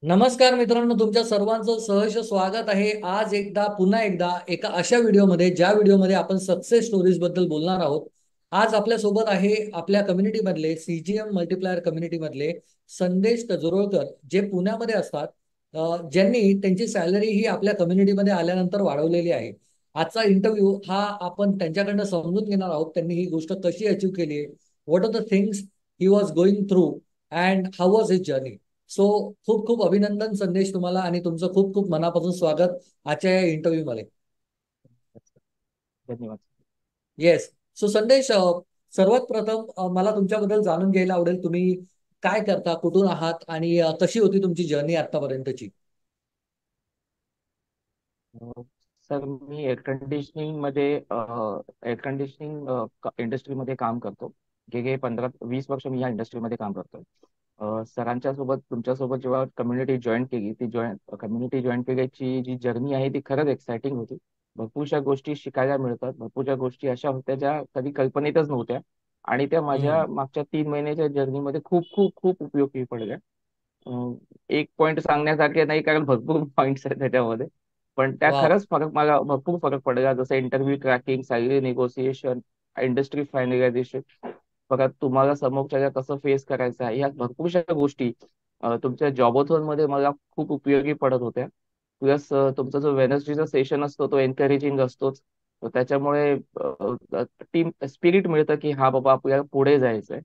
नमस्कार मित्रांनो, तुमच्या सर्वांचं सहर्ष स्वागत आहे. आज पुन्हा एकदा एका अशा व्हिडिओमध्ये ज्या व्हिडिओमध्ये आपण सक्सेस स्टोरीज बद्दल बोलणार आहोत. आज आपल्या सोबत आहे आपल्या कम्युनिटी मधले सीजीएम मल्टीप्लायर कम्युनिटी मधले संदेश कजरोळकर, जे पुण्यामध्ये असतात. ज्यांनी त्यांची सॅलरी ही आपल्या कम्युनिटीमध्ये आल्यानंतर वाढवलेली आहे. आजचा इंटरव्ह्यू हा आपण त्यांच्याकडनं समजून घेणार आहोत. त्यांनी ही गोष्ट कशी अचीव केली आहे, what are the things he was going through and how was his journey. So खूप खूप अभिनंदन संदेश तुम्हाला, आणि तुमचं खूप खूप मनापासून स्वागत आजच्या या इंटरव्ह्यू मध्ये. धन्यवाद. येस. सो संदेश, सर्वात प्रथम मला तुमच्याबद्दल जाणून घ्यायला आवडेल. तुम्ही काय करता, कुठून आहात, आणि कशी होती तुमची जर्नी आतापर्यंतची. अ, सर मी एअर कंडिशनिंग इंडस्ट्रीमध्ये काम करतो. गेले 15-20 वर्ष मी या इंडस्ट्रीमध्ये काम करतो. सरांच्या सोबत तुमच्यासोबत जेव्हा कम्युनिटी जॉईन केली, ती कम्युनिटी जॉईन केल्याची जी जर्नी आहे ती खरंच एक्साइटिंग होती. भरपूरशा गोष्टी शिकायला मिळतात. भरपूरशा गोष्टी अशा होत्या ज्या कधी कल्पनेतच नव्हत्या, आणि त्या माझ्या हम्म. मागच्या 3 महिन्याच्या जर्नीमध्ये खूप खूप खूप उपयोगी पडल्या. एक पॉइंट सांगण्यासारखे नाही, कारण भरपूर पॉइंट्स आहेत त्याच्यामध्ये. पण त्या वा. खरंच मला भरपूर फरक पडला, जसं interview cracking, salary negotiation, industry finalisation, परत तुम्हाला समोरच्या कसं फेस करायचं आहे, ह्या भरपूरशा गोष्टी तुमच्या जॉबथॉन मध्ये मला खूप उपयोगी पडत होत्या. प्लस तुमचा जो वेनसडेचा सेशन असतो तो एनकरेजिंग असतोच. तर त्याच्यामुळे टीम स्पिरिट मिळतं की हा बाबा आपल्याला पुढे जायचंय.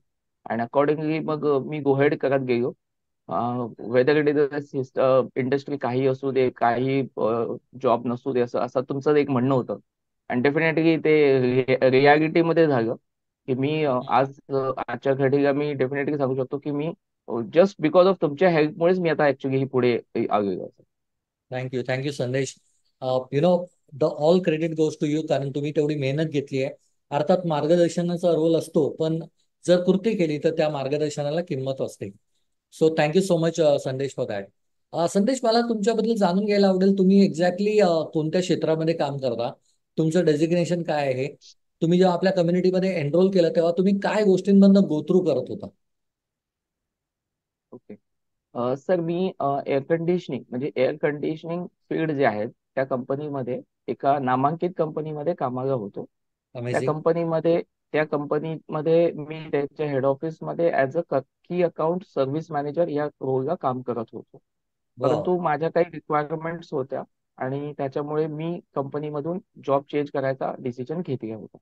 आणि अकॉर्डिंगली मग मी गोहेड करत गेलो. वेदर इट इज इंडस्ट्री काही असू दे, काही जॉब नसू दे, असं असं तुमचं एक म्हणणं होतं. आणि डेफिनेटली ते रियालिटीमध्ये झालं की मी आजच्या घडीला मी डेफिनेटली सांगू शकतो की मी जस्ट बिकॉज ऑफ तुमच्या हेल्पमुळेच मी आता ऍक्च्युली ही पुढे आलेलो आहे. Thank you, thank you Sandesh. You know, the all credit goes to you, कारण तुम्ही तेवढी मेहनत घेतली आहे. अर्थात मार्गदर्शनाचा रोल असतो, पण जर कृती केली तर त्या मार्गदर्शनाला किंमत असते. सो थँक्यू सो मच संदेश फॉर दॅट. संदेश, मला तुमच्याबद्दल जाणून घ्यायला आवडेल. तुम्ही एक्झॅक्टली कोणत्या क्षेत्रामध्ये काम करता, तुमचं डेजिग्नेशन काय आहे, तुम्ही जेव्हा आपल्या कम्युनिटीमध्ये एनरोल केलं तेव्हा तुम्ही काय गोष्टींमधनं गो थ्रू करत होता. ओके. सर मी एअर कंडिशनिंग फील्ड जे आहेत त्या कंपनीमध्ये, एका नामांकित कंपनीमध्ये कामाला होतो. त्या अमेझिंग. कंपनीमध्ये त्या कंपनीमध्ये मी त्याच्या हेड ऑफिसमध्ये ऍज अ की अकाउंट सर्व्हिस मॅनेजर या रोलला काम करत होतो. वा. परंतु माझ्या काही रिक्वायरमेंट्स होत्या, आणि त्याच्यामुळे मी कंपनीमधून जॉब चेंज करायचा डिसिजन घेतला होता.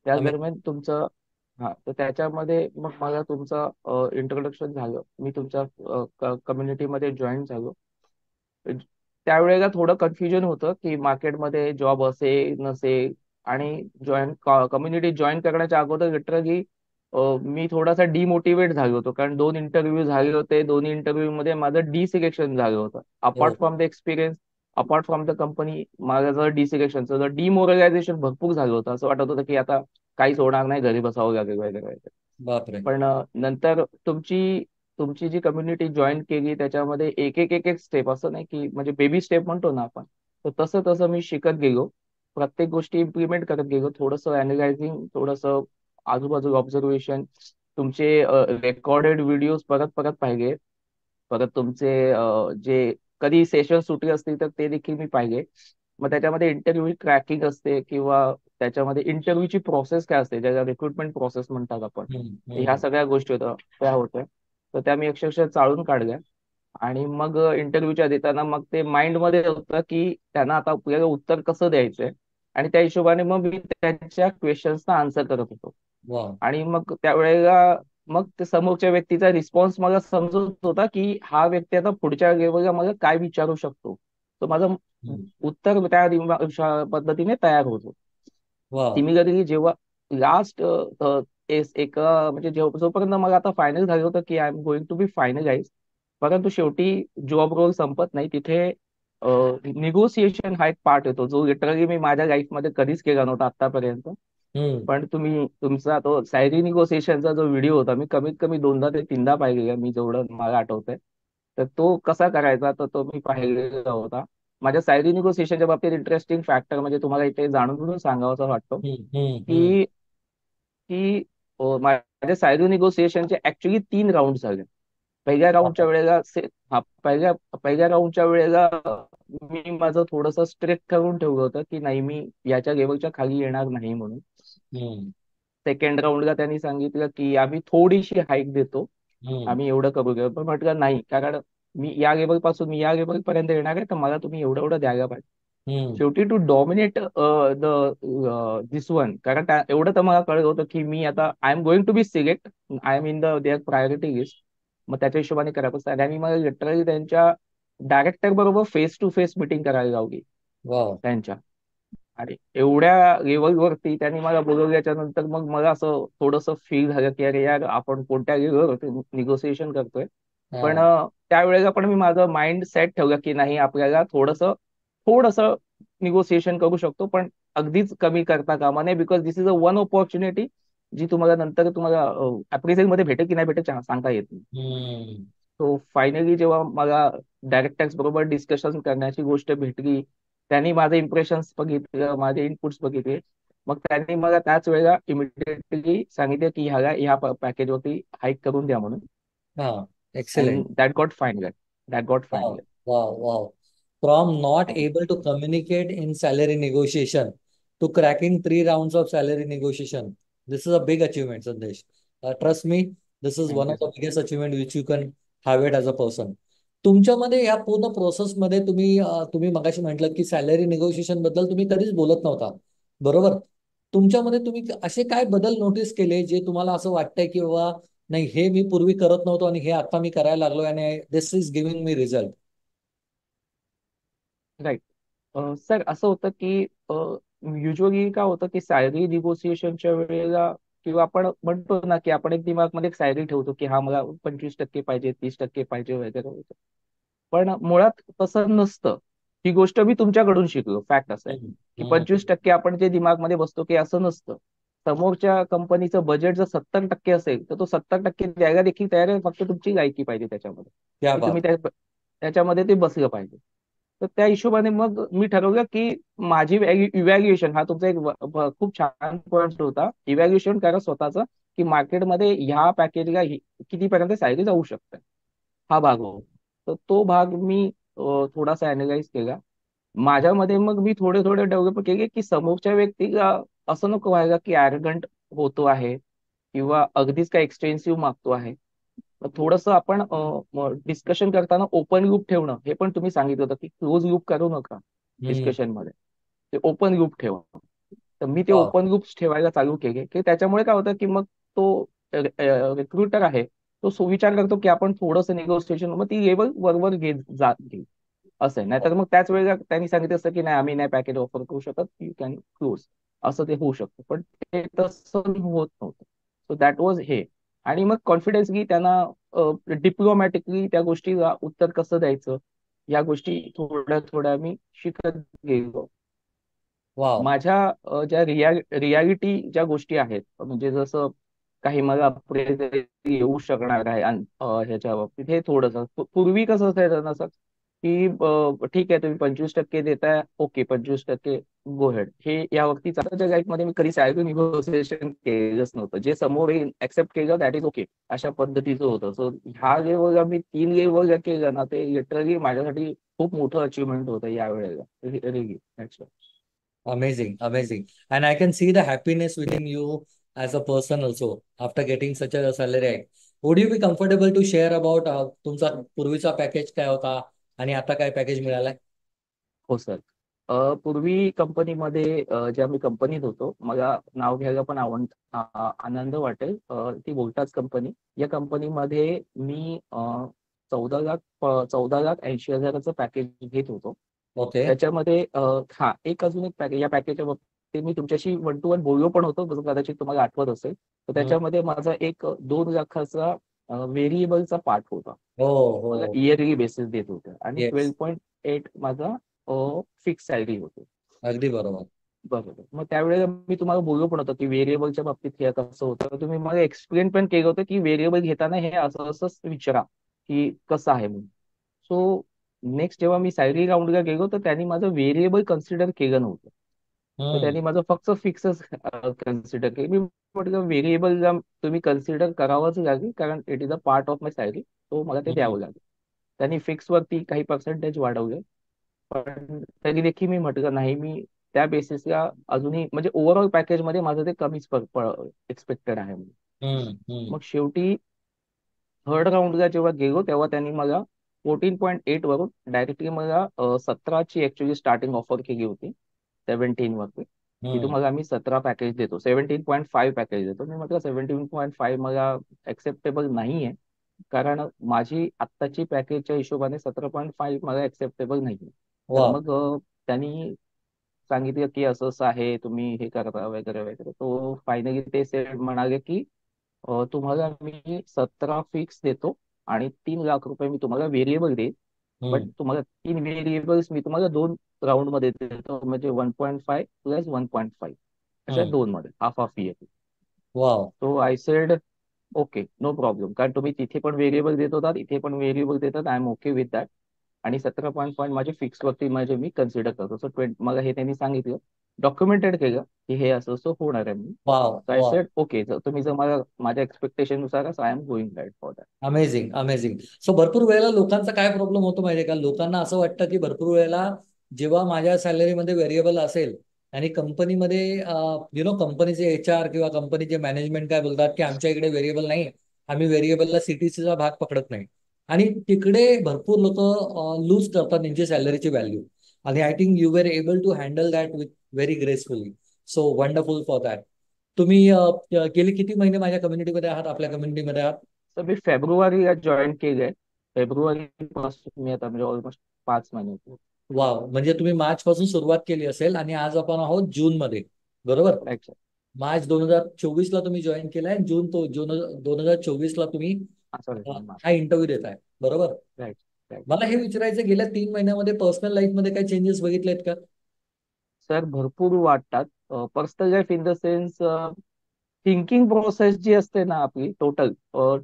त्याच अमे दरम्यान तुमचं, हा, तर त्याच्यामध्ये मग मला तुमचं इंट्रोडक्शन झालं. मी तुमच्या कम्युनिटीमध्ये जॉईन झालो. त्यावेळेला थोडं कन्फ्युजन होतं की मार्केटमध्ये जॉब असे नसे. आणि कम्युनिटी जॉईन करण्याच्या अगोदर लिटरली मी थोडासा डिमोटिवेट झालो होतो, कारण 2 इंटरव्ह्यू झाले होते. दोन्ही इंटरव्ह्यू मध्ये माझं डी सिलेक्शन झालं होतं. हो. Apart from the experience, apart from the company, माझं डी सिलेक्शनचं डिमोरलायझेशन भरपूर झालं होतं. असं वाटत होतं की आता काहीच होणार नाही, घरी बसावं लागेल वगैरे वगैरे. बापरे. पण नंतर तुमची तुमची जी कम्युनिटी जॉईन केली त्याच्यामध्ये एक एक एक एक स्टेप, असं नाही की म्हणजे बेबी स्टेप म्हणतो ना आपण, तर तसं तसं मी शिकत गेलो. प्रत्येक गोष्टी इम्प्लिमेंट करत गेलो. थोडंसं अनालायझिंग, थोडंसं आजूबाजू ऑब्झर्वेशन, तुमचे रेकॉर्डेड व्हिडिओज परत परत पाहिले. परत तुमचे जे कधी सेशन सुटले असतील तर ते देखील मी पाहिले. मग त्याच्यामध्ये इंटरव्ह्यू क्रॅकिंग असते, किंवा त्याच्यामध्ये इंटरव्ह्यूची प्रोसेस काय असते, ज्याला रिक्रुटमेंट प्रोसेस म्हणतात आपण, हम्म, तर ह्या हम्म. सगळ्या गोष्टी त्या होत्या. तर त्या मी अक्षरशः चाळून काढल्या. आणि मग इंटरव्ह्यूच्या देताना मग ते माइंड मध्ये होतं की त्यांना आता आपल्याला उत्तर कसं द्यायचंय. आणि त्या हिशोबाने मग मी त्यांच्या क्वेश्चन्सना आन्सर करत होतो. वा. आणि मग त्यावेळेला मग ते समोरच्या व्यक्तीचा रिस्पॉन्स मला समजत होता की हा व्यक्ती आता पुढच्या लेवलला मला काय विचारू शकतो. तो माझं उत्तर त्या पद्धतीने तयार होतो. वा. सिमिलरली जेव्हा लास्ट म्हणजे जोपर्यंत मला आता फायनल झालं होतं की I am going to be finalize, परंतु शेवटी जॉब रोल संपत नाही तिथे. निगोसिएशन हा एक पार्ट येतो जो लिटरली मी माझ्या लाईफमध्ये कधीच केला नव्हता आतापर्यंत. हम्म. पण तुमचा तो सॅलरी निगोसिएशनचा जो व्हिडिओ होता, मी कमीत कमी 2दा ते 3दा पाहिलेला, मी जेवढं मला आठवतंय. तर तो कसा करायचा तर तो मी पाहिलेला होता. माझ्या सॅलरी निगोसिएशनच्या बाबतीत इंटरेस्टिंग फॅक्टर म्हणजे तुम्हाला इथे जाणून बुजून सांगावासा वाटतो हम्म. हम्म. हम्म. की की माझ्या सॅलरी निगोसिएशनचे ऍक्च्युली 3 राऊंड झाले. पहिल्या राऊंडच्या हा. वेळेला हा पहिल्या राऊंडच्या वेळेला मी माझं थोडंसं स्ट्रिक्ट ठरवून ठेवलं होतं की नाही, मी याच्या लेवलच्या खाली येणार नाही म्हणून. हम्म. सेकंड राऊंडला त्यांनी सांगितलं की आम्ही थोडीशी हाईक देतो, हम्म. आम्ही एवढं करू शकतो. पण म्हटलं नाही, कारण मी या लेवल पर्यंत येणार आहे, तर मला तुम्ही एवढं एवढं द्यायला पाहिजे. हम्म. शेवटी टू डॉमिनेट दिस वन, कारण एवढं तर मला कळत होतं की मी आता I am going to be select, I am in the there priority list. मग त्याच्या हिशोबाने करायचं. आणि मला लिटरली त्यांच्या डायरेक्टर बरोबर फेस टू फेस मिटिंग करायला लावली वाव. त्यांच्या. आणि एवढ्या लेवलवरती त्यांनी मला बोलवल्याच्या नंतर मग मला असं थोडंसं फील झालं की अरे यार, आपण कोणत्या लेवलवरती निगोसिएशन करतोय. पण हा. त्यावेळेला पण मी माझं माइंड सेट ठेवलं की नाही, आपल्याला थोडंसं थोडंसं निगोसिएशन करू शकतो, पण अगदीच कमी करता कामा नये. Because this is a one opportunity जी तुम्हाला नंतर तुम्हाला अप्रिसिएल मध्ये भेटेल की नाही भेटेल सांगता येत नाही. हम्म. सो फायनली जेव्हा मला डायरेक्टर्स बरोबर डिस्कशन करण्याची गोष्ट भेटली, त्यांनी माझे इम्प्रेशन्स बघितलं, माझे इनपुट्स बघितले. मग त्यांनी मला त्याच वेळेला इमिडिएटली सांगितलं की ह्या पॅकेजवरती हाईक करून द्या म्हणून. हा. And excellent. That got Wow, final. wow, wow. From not able to communicate in salary negotiation to cracking 3 rounds of salary negotiation. This is a big achievement, Sandesh. Trust me, this is one thank you of the sir. biggest achievement which you can have it as a person. तुमच्यामध्ये या पूर्ण प्रोसेसमध्ये तुम्ही मगाशी म्हटलं की salary negotiation बद्दल तुम्ही कधीच बोलत नव्हता, बरोबर? तुमच्यामध्ये तुम्ही असे काय बदल नोटीस केले जे तुम्हाला असं वाटतंय की बाबा नाही, हे मी पूर्वी करत नव्हतो आणि हे आता मी करायला लागलोय आणि this is giving me result. Right. Sir, असं होतं की युजली काय होतं की सॅलरी निगोसिएशनच्या वेळेला, किंवा आपण म्हणतो ना की आपण एक दिमागमध्ये एक सॅलरी ठेवतो की हा मला 25% पाहिजे, 30% पाहिजे, वगैरे वगैरे. पण मुळात तसं नसतं. ही गोष्ट मी तुमच्याकडून शिकलो. फॅक्ट असं आहे हम्म. की हम्म. 25% आपण जे दिमागमध्ये बसतो की असं नसतं. समोरच्या कंपनीचं बजेट जर 70% असेल, तर तो 70% द्यायला देखील तयार आहे. फक्त तुमची लायकी पाहिजे त्याच्यामध्ये, क्या की तुम्ही बात. त्याच्यामध्ये ते बसलं पाहिजे. तर त्या हिशोबाने मग मी ठरवलं की माझी इव्हॅल्युएशन, हा तुमचा एक खूप छान पॉईंट होता. इव्हॅल्युएशन करा स्वतःचं, की मार्केटमध्ये ह्या पॅकेजला कितीपर्यंत सॅलरी जाऊ शकते. हा भाग हो. तर तो भाग मी थोडासा अनालाइज केला. माझ्यामध्ये मग मी थोडे थोडे डेव्हलप केले की समोरच्या व्यक्तीला असं नको व्हायला की ॲरोगंट होतो आहे, किंवा अगदीच काय एक्सटेन्सिव्ह मागतो आहे. थोडंसं आपण डिस्कशन करताना ओपन लूप ठेवणं, हे पण तुम्ही सांगितलं होतं की क्लोज लूप करू नका हम्म. डिस्कशन मध्ये, ते ओपन लूप ठेवा. तर मी ते वाव. ओपन लूप्स ठेवायला चालू केले की त्याच्यामुळे काय होतं की मग तो रिक्रुटर आहे, तो विचार करतो की आपण थोडंसं निगोसिएशन, मग ती लेवल वरवर घेईल. असं आहे. नाहीतर मग त्याच वेळेला त्यांनी सांगितलं असतं की नाही, आम्ही नाही पॅकेज ऑफर करू शकत, यू कॅन क्लोज. असं ते होऊ शकतं, पण ते तसं होत नव्हतं. सो दॅट वॉज हे. आणि मग कॉन्फिडन्सली त्यांना डिप्लोमॅटिकली त्या गोष्टीला उत्तर कसं द्यायचं, या गोष्टी थोड्या थोड्या मी शिकत गेलो. वाव. माझ्या ज्या रियालिटी ज्या गोष्टी आहेत, म्हणजे जसं काही मला appraisal येऊ शकणार आहे ह्याच्या बाबतीत, हे थोडंसं पूर्वी कसं असायचं ना सर, की ठीक आहे तुम्ही 25% देताय, ओके 25% गो हेड. हे या बाबतीत आताच्या लाईफमध्ये मी कधी सॅलरी निगोसिएशन केलंच नव्हतं. जे समोर ऍक्सेप्ट केलं दॅट इज ओके, अशा पद्धतीचं होतं. सो ह्या लेवलला मी 3 लेवल केलं ना, ते लिटरली माझ्यासाठी खूप मोठं अचिव्हमेंट होतं या वेळेला. रिली. Amazing, amazing. And I can see the happiness within you as a person also after getting such a salary hike. Would you be comfortable to share about तुमचा पूर्वीचा पॅकेज काय होता आणि आता काय पॅकेज मिळालाय? हो सर. पूर्वी कंपनीमध्ये ज्या मी कंपनीत होतो, मला नाव घ्यायला पण आनंद वाटेल. ती बोलताच कंपनी. या कंपनीमध्ये मी 14,80,000चं पॅकेज घेत होतो. ओके. त्याच्यामध्ये हा एक अजून एक पॅकेज, या पॅकेजच्या बाबतीत मी तुमच्याशी 1 to 1 बोललो पण होतो, जसं कदाचित तुम्हाला आठवत असेल. तर हम्म. त्याच्यामध्ये माझा एक 2 लाखाचा व्हेरिएबलचा पार्ट होता. हो. मला हो. इयरली बेसिस देत होते, आणि येस. 12.8 माझा फिक्स सॅलरी होती. अगदी बरोबर. बरोबर. मग त्यावेळेला मी तुम्हाला बोललो पण होतो की व्हेरिएबलच्या बाबतीत हे कसं होतं. तुम्ही मला एक्सप्लेन पण केलं होतं की व्हेरिएबल घेताना हे असं असं विचारा की कसं आहे म्हणून. सो नेक्स्ट जेव्हा मी सॅलरी राऊंडला गेलो, तर त्यांनी माझं व्हेरिएबल कन्सिडर केलं नव्हतं. तर हम्म. त्यांनी माझं फक्त फिक्सच कन्सिडर केलं. मी म्हटलं व्हेरिएबल तुम्ही कन्सिडर करावंच लागेल, कारण it is a part of my salary, तो मला ते हम्म. द्यावं लागेल. त्यांनी फिक्स वरती काही पर्सेंटेज वाढवले, पण तरी देखील मी म्हटलं नाही, मी त्या बेसिसला अजूनही म्हणजे ओव्हरऑल पॅकेजमध्ये माझं ते कमीच एक्सपेक्टेड आहे म्हणून. हम्म. हम्म. मग शेवटी थर्ड राऊंडला जेव्हा गेलो तेव्हा त्यांनी मला 14.8 वरून डायरेक्टली मला 17ची ऍक्च्युली स्टार्टिंग ऑफर केली होती 17 वरती, की हम्म. तुम्हाला आम्ही 17 पॅकेज देतो, 17.5 पॅकेज देतो. मी म्हटलं 17.5 मला ऍक्सेप्टेबल नाहीये, कारण माझी आत्ताची पॅकेजच्या हिशोबाने 17.5 मला ऍक्सेप्टेबल नाहीये. तर वा. मग त्यांनी सांगितलं की असं असं आहे, तुम्ही हे करता वगैरे वगैरे. तो फायनली ते म्हणाले की तुम्हाला मी 17 फिक्स देतो आणि 3 लाख रुपये मी तुम्हाला व्हेरिएबल देईन. बट हम्म. तुम्हाला 3 व्हेरिएबल्स मी तुम्हाला 2 राऊंड मध्ये देतो, म्हणजे 1.5 प्लस 1.5 अशा हम्म. 2 मध्ये हाफ हाफ येते. Wow. So I said okay, no problem, कारण तुम्ही तिथे पण व्हेरिएबल देत होतात, इथे पण व्हेरिएबल देतात, I am okay with that. आणि 17.5 माझे फिक्स वरती माझे मी कन्सिडर करतो. सो मला हे त्यांनी सांगितलं, डॉक्युमेंटेड केलं की हे असं असं होणार आहे म्हणून. Wow. So I wow. Said okay, जर तुम्ही जर मला माझ्या एक्सपेक्टेशन नुसार I am going right for that. Amazing, amazing. So भरपूर वेळेला लोकांचा काय प्रॉब्लेम होतो माहितीये का, लोकांना असं वाटतं की भरपूर वेळेला जेव्हा माझ्या सॅलरीमध्ये व्हेरिएबल असेल आणि कंपनीमध्ये कंपनीचे HR किंवा कंपनीचे मॅनेजमेंट काय बोलतात की आमच्या इकडे व्हेरिएबल नाही, आम्ही व्हेरिएबलला CTCचा भाग पकडत नाही. आणि तिकडे भरपूर लोक लूज करतात त्यांची सॅलरीची व्हॅल्यू. आणि I think you were able to handle that with very gracefully. So wonderful for that. तुम्ही गेली किती महिने माझ्या कम्युनिटीमध्ये आहात, आपल्या कम्युनिटीमध्ये आहात? तर मी फेब्रुवारीला जॉईन केलंय. फेब्रुवारी पासून मी आता म्हणजे ऑलमोस्ट 5 महिने. वाव. म्हणजे तुम्ही मार्च पासून सुरुवात केली असेल आणि आज आपण आहोत जून मध्ये. बरोबर. राईट. मार्च 2024 ला तुम्ही जॉईन केलाय, जून 2024 ला तुम्ही सॉरी अ, सॉरी, हा इंटरव्ह्यू देताय. बरोबर. Right right. मला हे विचारायचं, गेल्या 3 महिन्यामध्ये पर्सनल लाईफ मध्ये काही चेंजेस बघितलेत का? सर भरपूर वाटतात. Personal life in the sense thinking process जी असते ना आपली total,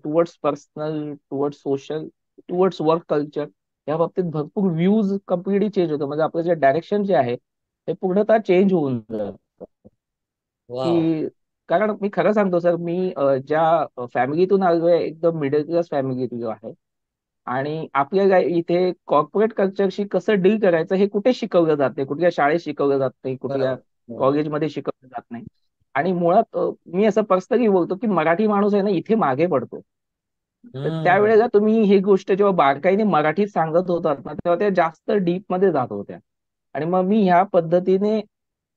towards personal, towards social, towards work culture, या बाबतीत भरपूर व्ह्यूज कम्प्लिटली चेंज होतं. म्हणजे आपलं जे डायरेक्शन जे आहे ते पूर्णतः चेंज होऊन जातं. वाव. की कारण मी खरं सांगतो सर, मी ज्या फॅमिलीतून आलोय एकदम मिडल क्लास फॅमिलीतून आहे, आणि आपल्याला इथे कॉर्पोरेट कल्चरशी कसं डील करायचं हे कुठे शिकवलं जात नाही, कुठल्या शाळेत शिकवलं जात नाही, कुठल्या बरोबर. बरोबर. कॉलेजमध्ये शिकवलं जात नाही. आणि मुळात मी असं पर्सनली बोलतो की मराठी माणूस आहे ना इथे मागे पडतो. तर हम्म. त्यावेळेला तुम्ही ही गोष्ट जेव्हा बारकाईने मराठीत सांगत होतात ना, तेव्हा त्या जास्त डीप मध्ये जात होत्या. आणि मग मी ह्या पद्धतीने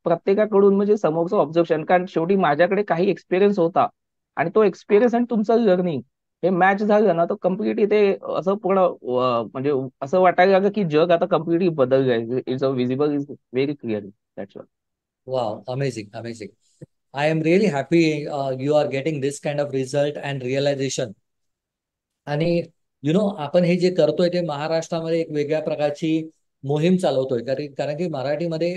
प्रत्येकाकडून म्हणजे समोरचं ऑब्झर्वेशन, कारण शेवटी माझ्याकडे काही एक्सपिरियन्स होता, आणि तो एक्सपिरियन्स आणि तुमचं लर्निंग हे मॅच झालं ना, तर कम्प्लिटली ते असं पूर्ण म्हणजे असं वाटायला लागलं की जग आता कम्प्लिटली बदललंय. It's a visible, is very clear. That's all. Wow. Amazing, amazing. I am really happy you are getting this kind of result and realization. आणि आपण हे जे करतोय ते महाराष्ट्रामध्ये एक वेगळ्या प्रकारची मोहीम चालवतोय, कारण कारण की मराठीमध्ये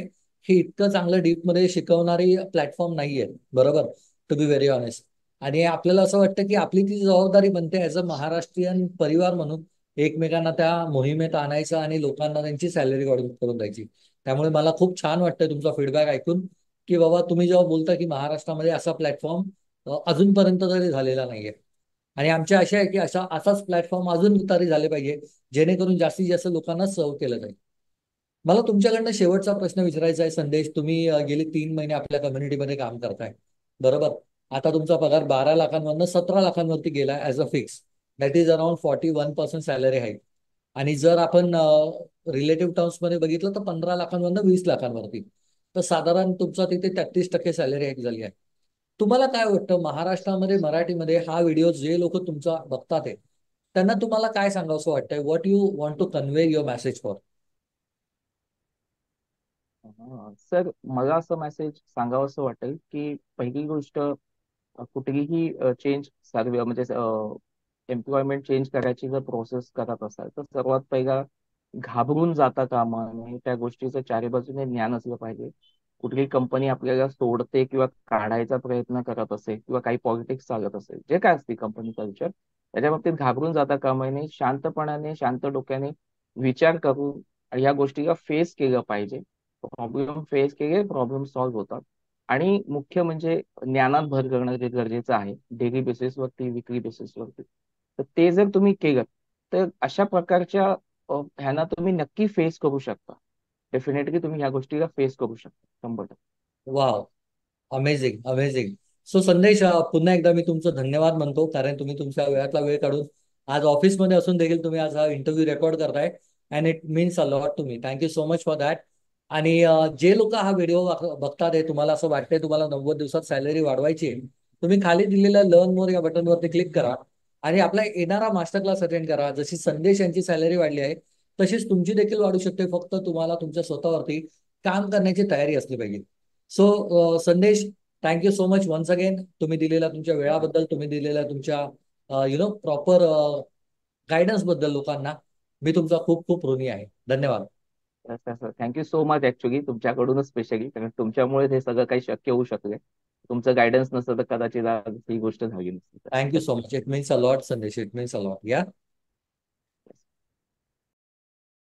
हे इतकं चांगलं डीपमध्ये शिकवणारी प्लॅटफॉर्म नाहीये. बरोबर. To be very honest. आणि आपल्याला असं वाटतं की आपली ती जबाबदारी बनते ऍज अ महाराष्ट्रीयन परिवार म्हणून एकमेकांना त्या मोहिमेत आणायचं आणि लोकांना त्यांची सॅलरी वाढवून करून द्यायची. त्यामुळे मला खूप छान वाटतंय तुमचा फीडबॅक ऐकून, की बाबा तुम्ही जेव्हा बोलता की महाराष्ट्रामध्ये असा प्लॅटफॉर्म अजूनपर्यंत तरी झालेला नाहीये. आणि आमची आशा आहे की असाच प्लॅटफॉर्म अजून विस्तारित झाले पाहिजे, जेणेकरून जास्तीत जास्त लोकांना सर्व केलं जाईल. मला तुमच्याकडनं शेवटचा प्रश्न विचारायचा आहे, संदेश. तुम्ही गेली 3 महिने आपल्या कम्युनिटीमध्ये काम करताय. बरोबर. आता तुमचा पगार 12 लाखांवरनं 17 लाखांवरती गेला as a fix. That is around 41% salary hike. आणि जर आपण रिलेटिव्ह टर्म्स मध्ये बघितलं तर 15 लाखांवरनं 20 लाखांवरती. तर साधारण तुमचा तिथे 33% सॅलरी हाईक झाली आहे. तुम्हाला काय वाटतं, महाराष्ट्रामध्ये मराठीमध्ये हा व्हिडिओ जे लोक तुमचा बघतात आहे, त्यांना तुम्हाला काय सांगावं असं वाटतंय? What you want to convey your message for? Sir मला असं मेसेज सांगावंसं वाटेल की पहिली गोष्ट, कुठलीही चेंज सर्व म्हणजे एम्प्लॉयमेंट चेंज करायची जर प्रोसेस करत असाल तर सर्वात पहिला घाबरून जाता कामा नये. त्या गोष्टीचं चारी बाजूने ज्ञान असलं पाहिजे. कुठलीही कंपनी आपल्याला सोडते किंवा काढायचा प्रयत्न करत असेल किंवा काही पॉलिटिक्स चालत असेल, जे काय असते कंपनी कल्चर, त्याच्या बाबतीत घाबरून जाता कामा नये. शांतपणाने, शांत डोक्याने विचार करून या गोष्टीला फेस केलं पाहिजे. प्रॉब्लेम फेस केले, प्रॉब्लेम सॉल्व्ह होतात. आणि मुख्य म्हणजे ज्ञानात भर करणं जे गरजेचं आहे, डेली बेसिसवरती, विकली बेसिसवरती. तर ते जर तुम्ही केलं, तर अशा प्रकारच्या ह्यांना तुम्ही नक्की फेस करू शकता. डेफिनेटली तुम्ही ह्या गोष्टीला फेस करू शकता 100%. वाव. Amazing, amazing. सो संदेश, पुन्हा एकदा मी तुमचं धन्यवाद म्हणतो, कारण तुम्ही तुमच्या वेळातला वेळ काढून आज ऑफिसमध्ये असून देखील तुम्ही आज हा इंटरव्ह्यू रेकॉर्ड करताय. And it means a lot to me. Thank you so much for that. आणि जे लोक हा व्हिडिओ बघतात आहे, तुम्हाला असं वाटतंय तुम्हाला 90 दिवसात सॅलरी वाढवायची आहे, तुम्ही खाली दिलेल्या लर्न मोर या बटनवरती क्लिक करा आणि आपला येणारा मास्टर क्लास अटेंड करा. जशी संदेश यांची सॅलरी वाढली आहे, तशीच तुमची देखील वाढू शकते. फक्त तुम्हाला तुमच्या स्वतःवरती काम करण्याची तयारी असली पाहिजे. So Sandesh, thank you so much once again. तुम्ही दिलेल्या तुमच्या वेळाबद्दल, तुम्ही दिलेल्या तुमच्या प्रॉपर गायडन्स बद्दल लोकांना मी तुमचा खूप खूप ऋणी आहे. धन्यवाद. थँक्यू सो मच ऍक्च्युली तुमच्याकडूनच स्पेशली, कारण तुमच्यामुळे हे सगळं काही शक्य होऊ शकले. तुमचं गायडन्स नसतं तर कदाचित आज ही गोष्ट झाली नसती. Thank you so much. It means a lot संदेश. It means a lot. या.